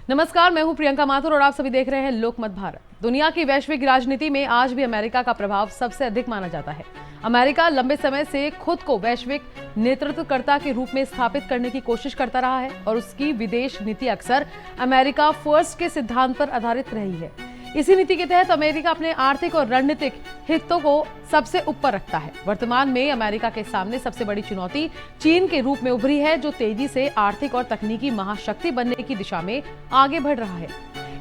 नमस्कार, मैं हूं प्रियंका माथुर और आप सभी देख रहे हैं लोकमत भारत। दुनिया की वैश्विक राजनीति में आज भी अमेरिका का प्रभाव सबसे अधिक माना जाता है। अमेरिका लंबे समय से खुद को वैश्विक नेतृत्वकर्ता के रूप में स्थापित करने की कोशिश करता रहा है और उसकी विदेश नीति अक्सर अमेरिका फर्स्ट के सिद्धांत पर आधारित रही है। इसी नीति के तहत अमेरिका अपने आर्थिक और रणनीतिक हितों को सबसे ऊपर रखता है। वर्तमान में अमेरिका के सामने सबसे बड़ी चुनौती चीन के रूप में उभरी है, जो तेजी से आर्थिक और तकनीकी महाशक्ति बनने की दिशा में आगे बढ़ रहा है।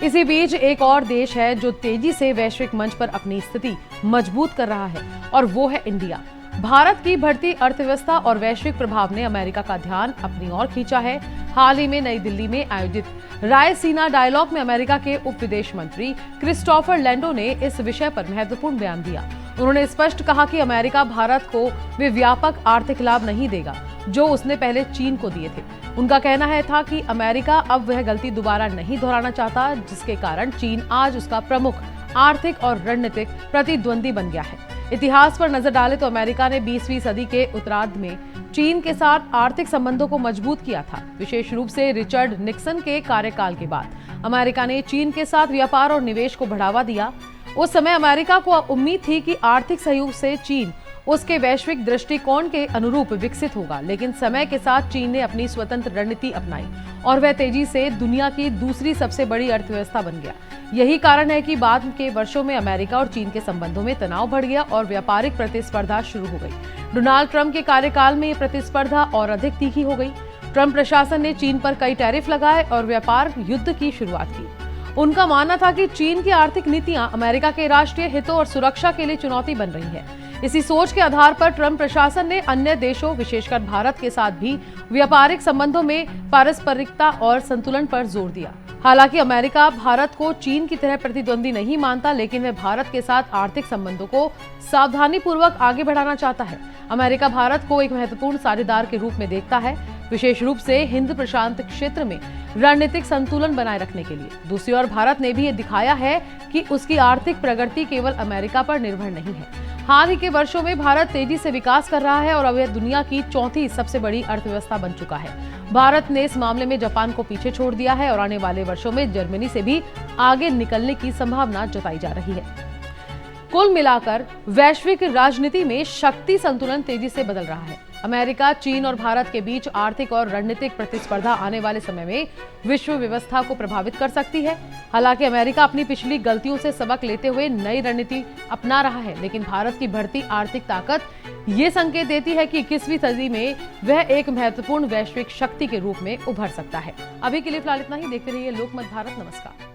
इसी बीच एक और देश है जो तेजी से वैश्विक मंच पर अपनी स्थिति मजबूत कर रहा है और वो है इंडिया। भारत की बढ़ती अर्थव्यवस्था और वैश्विक प्रभाव ने अमेरिका का ध्यान अपनी ओर खींचा है। हाल ही में नई दिल्ली में आयोजित रायसीना डायलॉग में अमेरिका के उप विदेश मंत्री क्रिस्टोफर लैंडो ने इस विषय पर महत्वपूर्ण बयान दिया। उन्होंने स्पष्ट कहा कि अमेरिका भारत को वे व्यापक आर्थिक लाभ नहीं देगा जो उसने पहले चीन को दिए थे। उनका कहना था कि अमेरिका अब वह गलती दोबारा नहीं दोहराना चाहता, जिसके कारण चीन आज उसका प्रमुख आर्थिक और रणनीतिक प्रतिद्वंदी बन गया है। इतिहास पर नजर डालें तो अमेरिका ने 20वीं सदी के उत्तरार्ध में चीन के साथ आर्थिक संबंधों को मजबूत किया था। विशेष रूप से रिचर्ड निक्सन के कार्यकाल के बाद अमेरिका ने चीन के साथ व्यापार और निवेश को बढ़ावा दिया। उस समय अमेरिका को उम्मीद थी कि आर्थिक सहयोग से चीन उसके वैश्विक दृष्टिकोण के अनुरूप विकसित होगा, लेकिन समय के साथ चीन ने अपनी स्वतंत्र रणनीति अपनाई और वह तेजी से दुनिया की दूसरी सबसे बड़ी अर्थव्यवस्था बन गया। यही कारण है कि बाद के वर्षों में अमेरिका और चीन के संबंधों में तनाव बढ़ गया और व्यापारिक प्रतिस्पर्धा शुरू हो गई। डोनाल्ड ट्रंप के कार्यकाल में ये प्रतिस्पर्धा और अधिक तीखी हो गई। ट्रंप प्रशासन ने चीन पर कई टैरिफ लगाए और व्यापार युद्ध की शुरुआत की। उनका मानना था कि चीन की आर्थिक नीतियां अमेरिका के राष्ट्रीय हितों और सुरक्षा के लिए चुनौती बन रही है। इसी सोच के आधार पर ट्रंप प्रशासन ने अन्य देशों, विशेषकर भारत के साथ भी व्यापारिक संबंधों में पारस्परिकता और संतुलन पर जोर दिया। हालांकि अमेरिका भारत को चीन की तरह प्रतिद्वंदी नहीं मानता, लेकिन वह भारत के साथ आर्थिक संबंधों को सावधानीपूर्वक आगे बढ़ाना चाहता है। अमेरिका भारत को एक महत्वपूर्ण साझेदार के रूप में देखता है, विशेष रूप से हिंद प्रशांत क्षेत्र में रणनीतिक संतुलन बनाए रखने के लिए। दूसरी ओर भारत ने भी ये दिखाया है कि उसकी आर्थिक प्रगति केवल अमेरिका पर निर्भर नहीं है। हाल ही के वर्षों में भारत तेजी से विकास कर रहा है और अब यह दुनिया की चौथी सबसे बड़ी अर्थव्यवस्था बन चुका है। भारत ने इस मामले में जापान को पीछे छोड़ दिया है और आने वाले वर्षों में जर्मनी से भी आगे निकलने की संभावना जताई जा रही है। कुल मिलाकर वैश्विक राजनीति में शक्ति संतुलन तेजी से बदल रहा है। अमेरिका, चीन और भारत के बीच आर्थिक और रणनीतिक प्रतिस्पर्धा आने वाले समय में विश्व व्यवस्था को प्रभावित कर सकती है। हालांकि अमेरिका अपनी पिछली गलतियों से सबक लेते हुए नई रणनीति अपना रहा है, लेकिन भारत की बढ़ती आर्थिक ताकत ये संकेत देती है कि 21वीं सदी में वह एक महत्वपूर्ण वैश्विक शक्ति के रूप में उभर सकता है। अभी के लिए फिलहाल इतना ही। देखते रहिए लोकमत भारत। नमस्कार।